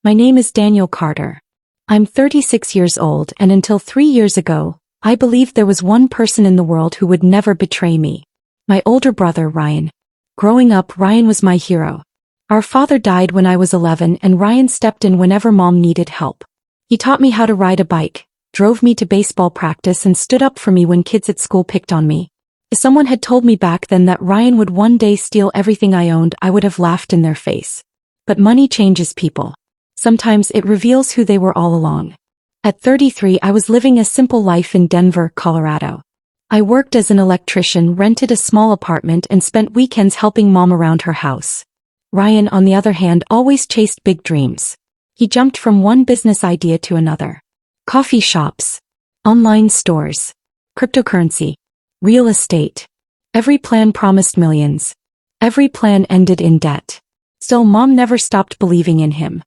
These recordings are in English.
My name is Daniel Carter. I'm 36 years old, and until 3 years ago, I believed there was one person in the world who would never betray me. My older brother, Ryan. Growing up, Ryan was my hero. Our father died when I was 11, and Ryan stepped in whenever Mom needed help. He taught me how to ride a bike, drove me to baseball practice, and stood up for me when kids at school picked on me. If someone had told me back then that Ryan would one day steal everything I owned, I would have laughed in their face. But money changes people. Sometimes it reveals who they were all along. At 33, I was living a simple life in Denver, Colorado. I worked as an electrician, rented a small apartment, and spent weekends helping Mom around her house. Ryan, on the other hand, always chased big dreams. He jumped from one business idea to another. Coffee shops, online stores, cryptocurrency, real estate. Every plan promised millions. Every plan ended in debt. Still, Mom never stopped believing in him.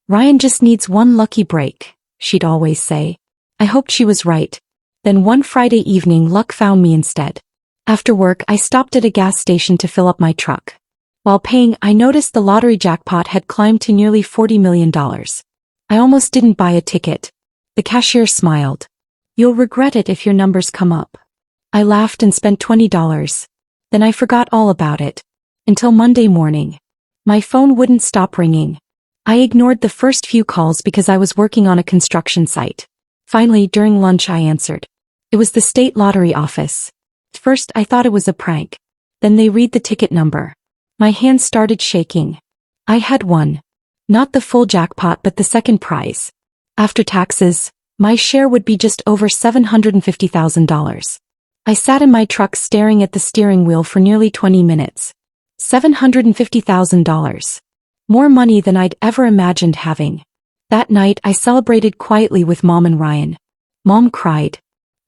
Ryan just needs one lucky break, she'd always say. I hoped she was right. Then one Friday evening, luck found me instead. After work, I stopped at a gas station to fill up my truck. While paying, I noticed the lottery jackpot had climbed to nearly $40 million. I almost didn't buy a ticket. The cashier smiled. You'll regret it if your numbers come up. I laughed and spent $20. Then I forgot all about it. Until Monday morning. My phone wouldn't stop ringing. I ignored the first few calls because I was working on a construction site. Finally, during lunch, I answered. It was the state lottery office. At first, I thought it was a prank. Then they read the ticket number. My hands started shaking. I had won. Not the full jackpot, but the second prize. After taxes, my share would be just over $750,000. I sat in my truck staring at the steering wheel for nearly 20 minutes. $750,000. More money than I'd ever imagined having. That night, I celebrated quietly with Mom and Ryan. Mom cried.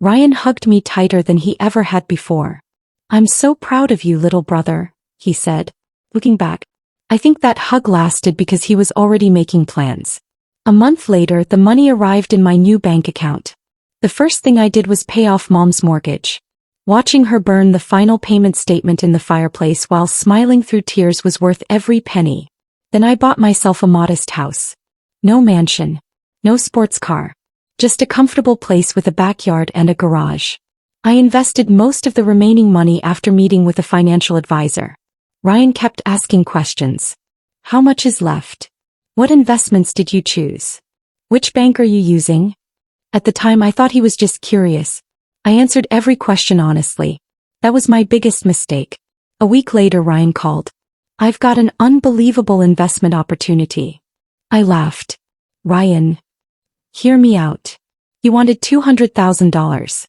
Ryan hugged me tighter than he ever had before. I'm so proud of you, little brother, he said. Looking back, I think that hug lasted because he was already making plans. A month later, the money arrived in my new bank account. The first thing I did was pay off Mom's mortgage. Watching her burn the final payment statement in the fireplace while smiling through tears was worth every penny. Then I bought myself a modest house. No mansion. No sports car. Just a comfortable place with a backyard and a garage. I invested most of the remaining money after meeting with a financial advisor. Ryan kept asking questions. How much is left? What investments did you choose? Which bank are you using? At the time, I thought he was just curious. I answered every question honestly. That was my biggest mistake. A week later, Ryan called. I've got an unbelievable investment opportunity. I laughed. Ryan. Hear me out. He wanted $200,000.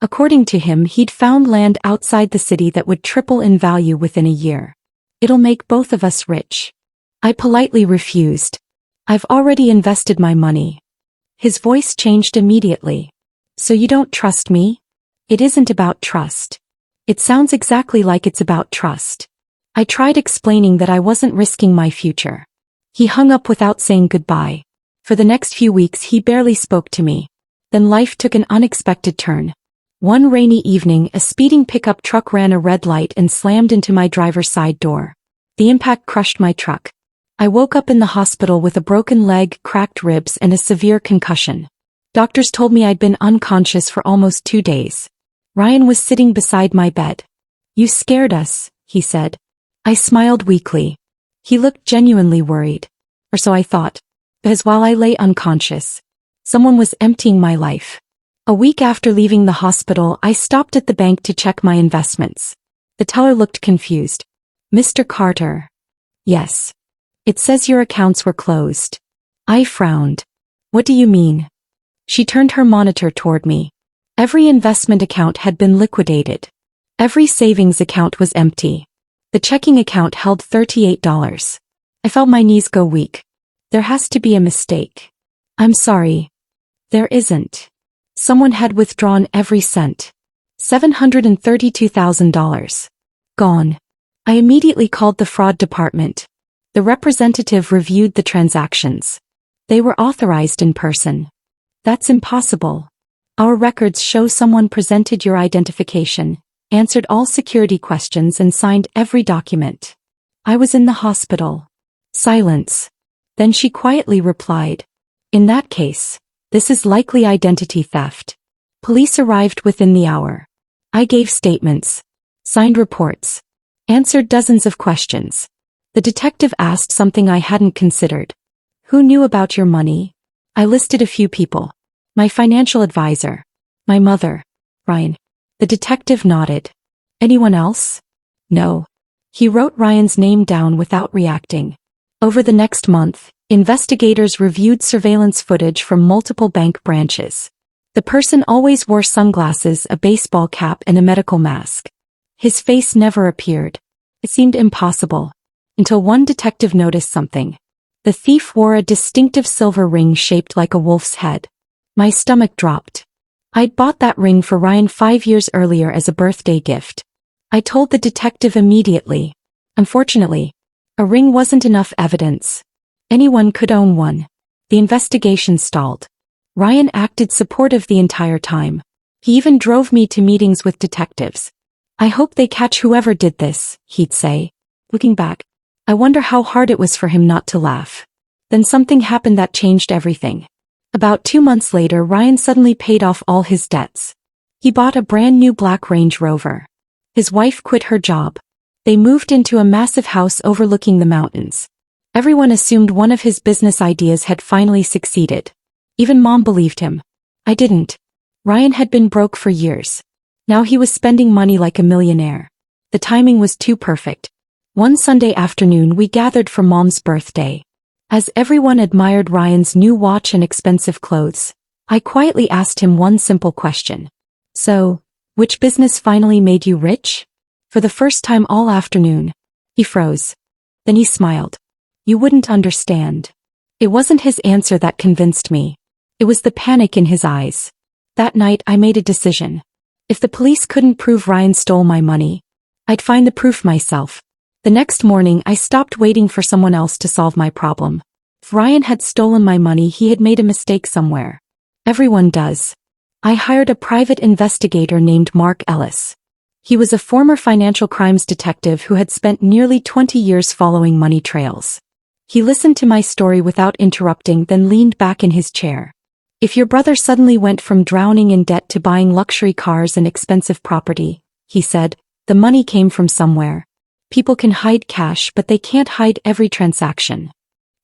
According to him, he'd found land outside the city that would triple in value within a year. It'll make both of us rich. I politely refused. I've already invested my money. His voice changed immediately. So you don't trust me? It isn't about trust. It sounds exactly like it's about trust. I tried explaining that I wasn't risking my future. He hung up without saying goodbye. For the next few weeks, he barely spoke to me. Then life took an unexpected turn. One rainy evening, a speeding pickup truck ran a red light and slammed into my driver's side door. The impact crushed my truck. I woke up in the hospital with a broken leg, cracked ribs, and a severe concussion. Doctors told me I'd been unconscious for almost 2 days. Ryan was sitting beside my bed. You scared us, he said. I smiled weakly. He looked genuinely worried. Or so I thought. Because while I lay unconscious, someone was emptying my life. A week after leaving the hospital, I stopped at the bank to check my investments. The teller looked confused. Mr. Carter. Yes. It says your accounts were closed. I frowned. What do you mean? She turned her monitor toward me. Every investment account had been liquidated. Every savings account was empty. The checking account held $38. I felt my knees go weak. There has to be a mistake. I'm sorry. There isn't. Someone had withdrawn every cent. $732,000. Gone. I immediately called the fraud department. The representative reviewed the transactions. They were authorized in person. That's impossible. Our records show someone presented your identification, answered all security questions, and signed every document. I was in the hospital. Silence. Then she quietly replied, "In that case, this is likely identity theft." Police arrived within the hour. I gave statements, signed reports, answered dozens of questions. The detective asked something I hadn't considered. "Who knew about your money?" I listed a few people. "My financial advisor. My mother. Ryan." The detective nodded. "Anyone else?" "No." He wrote Ryan's name down without reacting. Over the next month, investigators reviewed surveillance footage from multiple bank branches. The person always wore sunglasses, a baseball cap, and a medical mask. His face never appeared. It seemed impossible. Until one detective noticed something. The thief wore a distinctive silver ring shaped like a wolf's head. My stomach dropped. I'd bought that ring for Ryan 5 years earlier as a birthday gift. I told the detective immediately. Unfortunately, a ring wasn't enough evidence. Anyone could own one. The investigation stalled. Ryan acted supportive the entire time. He even drove me to meetings with detectives. "I hope they catch whoever did this," he'd say. Looking back, I wonder how hard it was for him not to laugh. Then something happened that changed everything. About 2 months later, Ryan suddenly paid off all his debts. He bought a brand new black Range Rover. His wife quit her job. They moved into a massive house overlooking the mountains. Everyone assumed one of his business ideas had finally succeeded. Even Mom believed him. I didn't. Ryan had been broke for years. Now he was spending money like a millionaire. The timing was too perfect. One Sunday afternoon we gathered for Mom's birthday. As everyone admired Ryan's new watch and expensive clothes, I quietly asked him one simple question. "So, which business finally made you rich?" For the first time all afternoon, he froze. Then he smiled. "You wouldn't understand." It wasn't his answer that convinced me. It was the panic in his eyes. That night I made a decision. If the police couldn't prove Ryan stole my money, I'd find the proof myself. The next morning I stopped waiting for someone else to solve my problem. If Ryan had stolen my money, he had made a mistake somewhere. Everyone does. I hired a private investigator named Mark Ellis. He was a former financial crimes detective who had spent nearly 20 years following money trails. He listened to my story without interrupting, then leaned back in his chair. "If your brother suddenly went from drowning in debt to buying luxury cars and expensive property," he said, "the money came from somewhere. People can hide cash, but they can't hide every transaction."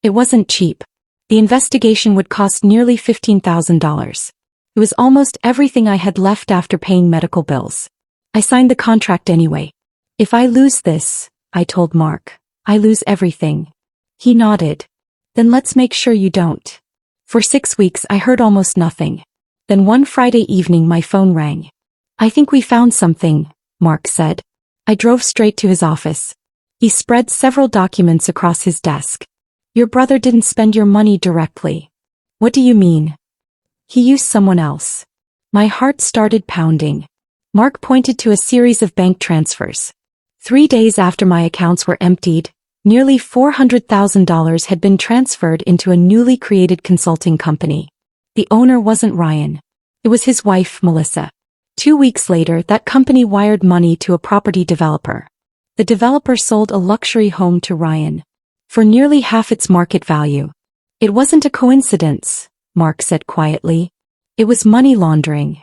It wasn't cheap. The investigation would cost nearly $15,000. It was almost everything I had left after paying medical bills. I signed the contract anyway. "If I lose this," I told Mark, "I lose everything." He nodded. "Then let's make sure you don't." For 6 weeks I heard almost nothing. Then one Friday evening my phone rang. "I think we found something," Mark said. I drove straight to his office. He spread several documents across his desk. "Your brother didn't spend your money directly." "What do you mean?" "He used someone else." My heart started pounding. Mark pointed to a series of bank transfers. 3 days after my accounts were emptied, nearly $400,000 had been transferred into a newly created consulting company. The owner wasn't Ryan. It was his wife, Melissa. 2 weeks later, that company wired money to a property developer. The developer sold a luxury home to Ryan for nearly half its market value. "It wasn't a coincidence," Mark said quietly. "It was money laundering."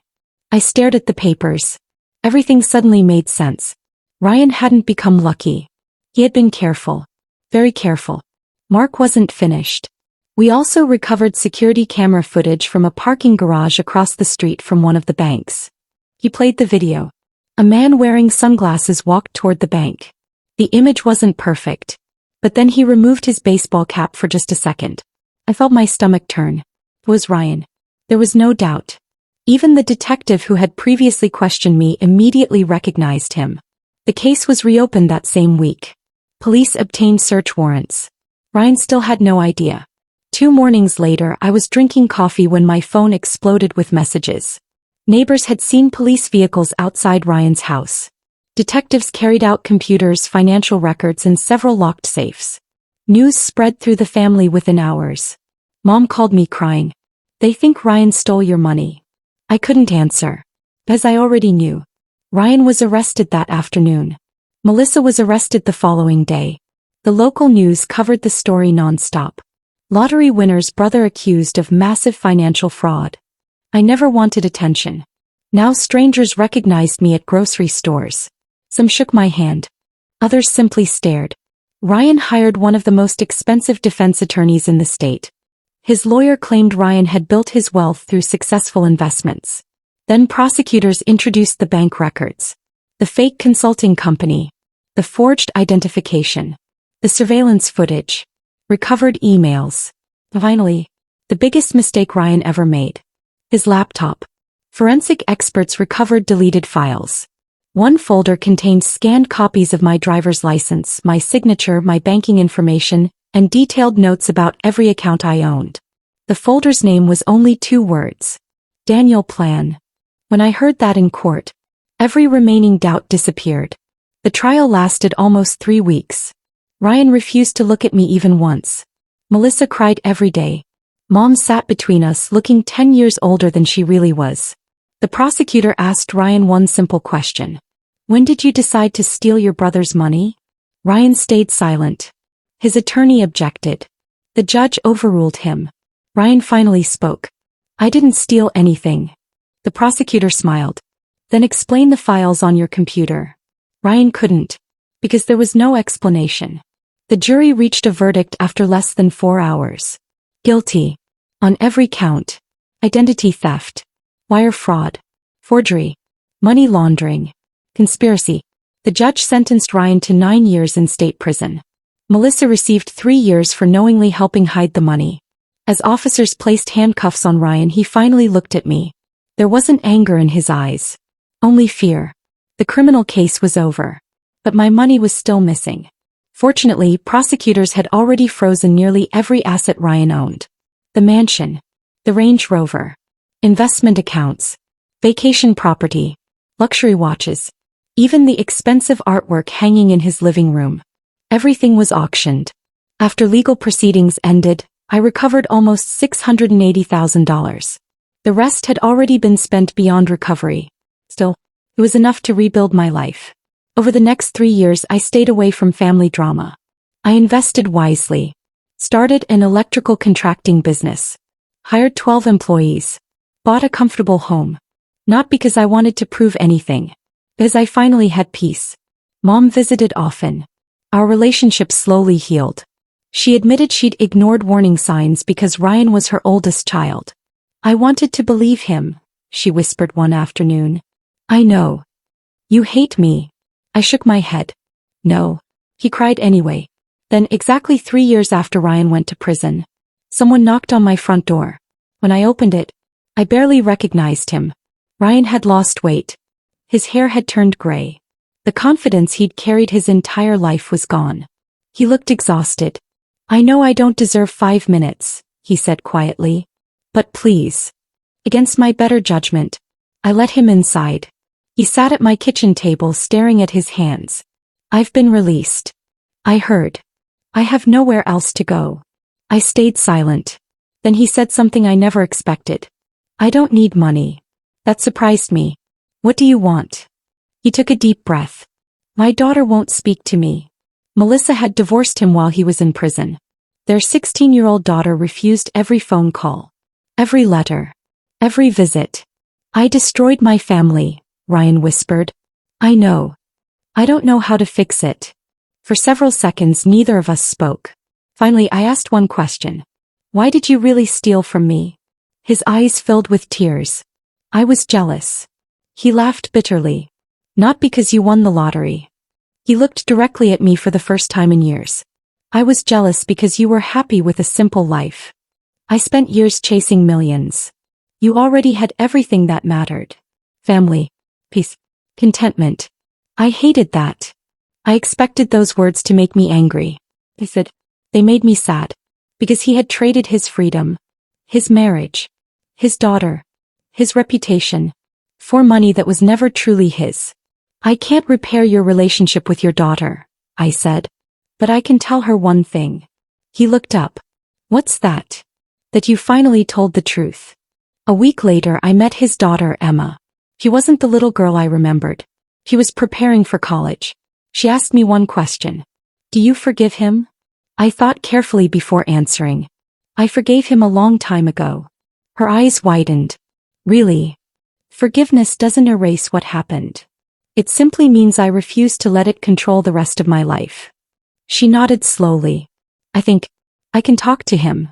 I stared at the papers. Everything suddenly made sense. Ryan hadn't become lucky. He had been careful. Very careful. Mark wasn't finished. We also recovered security camera footage from a parking garage across the street from one of the banks. He played the video. A man wearing sunglasses walked toward the bank. The image wasn't perfect. But then he removed his baseball cap for just a second. I felt my stomach turn. It was Ryan. There was no doubt. Even the detective who had previously questioned me immediately recognized him. The case was reopened that same week. Police obtained search warrants. Ryan still had no idea. 2 mornings later, I was drinking coffee when my phone exploded with messages. Neighbors had seen police vehicles outside Ryan's house. Detectives carried out computers, financial records, and several locked safes. News spread through the family within hours. Mom called me crying. "They think Ryan stole your money." I couldn't answer. Because I already knew. Ryan was arrested that afternoon. Melissa was arrested the following day. The local news covered the story non-stop. Lottery winner's brother accused of massive financial fraud. I never wanted attention. Now strangers recognized me at grocery stores. Some shook my hand. Others simply stared. Ryan hired one of the most expensive defense attorneys in the state. His lawyer claimed Ryan had built his wealth through successful investments. Then prosecutors introduced the bank records, the fake consulting company, the forged identification, the surveillance footage, recovered emails. Finally, the biggest mistake Ryan ever made. His laptop. Forensic experts recovered deleted files. One folder contained scanned copies of my driver's license, my signature, my banking information, and detailed notes about every account I owned. The folder's name was only 2 words. Daniel Plan. When I heard that in court, every remaining doubt disappeared. The trial lasted almost 3 weeks. Ryan refused to look at me even once. Melissa cried every day. Mom sat between us, looking 10 years older than she really was. The prosecutor asked Ryan one simple question. When did you decide to steal your brother's money? Ryan stayed silent. His attorney objected. The judge overruled him. Ryan finally spoke. I didn't steal anything. The prosecutor smiled. Then explain the files on your computer. Ryan couldn't. Because there was no explanation. The jury reached a verdict after less than 4 hours. Guilty. On every count. Identity theft. Wire fraud. Forgery. Money laundering. Conspiracy. The judge sentenced Ryan to 9 years in state prison. Melissa received 3 years for knowingly helping hide the money. As officers placed handcuffs on Ryan, he finally looked at me. There wasn't anger in his eyes. Only fear. The criminal case was over. But my money was still missing. Fortunately, prosecutors had already frozen nearly every asset Ryan owned. The mansion. The Range Rover. Investment accounts. Vacation property. Luxury watches. Even the expensive artwork hanging in his living room. Everything was auctioned. After legal proceedings ended, I recovered almost $680,000. The rest had already been spent beyond recovery. Still, it was enough to rebuild my life. Over the next 3 years, I stayed away from family drama. I invested wisely. Started an electrical contracting business. Hired 12 employees. Bought a comfortable home. Not because I wanted to prove anything. Because I finally had peace. Mom visited often. Our relationship slowly healed. She admitted she'd ignored warning signs because Ryan was her oldest child. I wanted to believe him, she whispered one afternoon. I know. You hate me. I shook my head. No. He cried anyway. Then, exactly 3 years after Ryan went to prison, someone knocked on my front door. When I opened it, I barely recognized him. Ryan had lost weight. His hair had turned gray. The confidence he'd carried his entire life was gone. He looked exhausted. I know I don't deserve 5 minutes, he said quietly. But please. Against my better judgment, I let him inside. He sat at my kitchen table staring at his hands. I've been released. I heard. I have nowhere else to go. I stayed silent. Then he said something I never expected. I don't need money. That surprised me. What do you want? He took a deep breath. My daughter won't speak to me. Melissa had divorced him while he was in prison. Their 16-year-old daughter refused every phone call. Every letter. Every visit. I destroyed my family, Ryan whispered. I know. I don't know how to fix it. For several seconds neither of us spoke. Finally I asked one question. Why did you really steal from me? His eyes filled with tears. I was jealous. He laughed bitterly. Not because you won the lottery. He looked directly at me for the first time in years. I was jealous because you were happy with a simple life. I spent years chasing millions. You already had everything that mattered. Family. Peace. Contentment. I hated that. I expected those words to make me angry. I said, they made me sad. Because he had traded his freedom, his marriage, his daughter, his reputation, for money that was never truly his. I can't repair your relationship with your daughter, I said. But I can tell her one thing. He looked up. What's that? That you finally told the truth. A week later I met his daughter Emma. She wasn't the little girl I remembered. She was preparing for college. She asked me one question. Do you forgive him? I thought carefully before answering. I forgave him a long time ago. Her eyes widened. Really? Forgiveness doesn't erase what happened. It simply means I refuse to let it control the rest of my life. She nodded slowly. I think I can talk to him.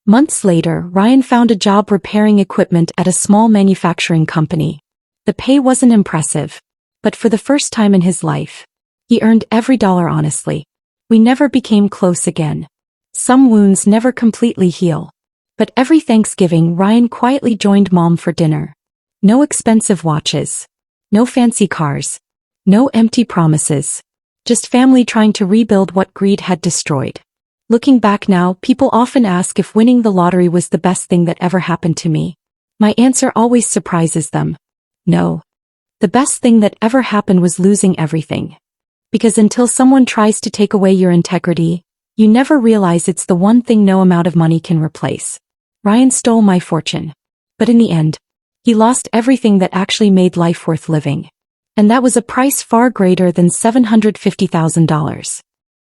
Months later, Ryan found a job repairing equipment at a small manufacturing company. The pay wasn't impressive, but for the first time in his life, he earned every dollar honestly. We never became close again. Some wounds never completely heal. But every Thanksgiving, Ryan quietly joined Mom for dinner. No expensive watches. No fancy cars. No empty promises. Just family trying to rebuild what greed had destroyed. Looking back now, people often ask if winning the lottery was the best thing that ever happened to me. My answer always surprises them. No. The best thing that ever happened was losing everything. Because until someone tries to take away your integrity, you never realize it's the one thing no amount of money can replace. Ryan stole my fortune. But in the end, he lost everything that actually made life worth living. And that was a price far greater than $750,000.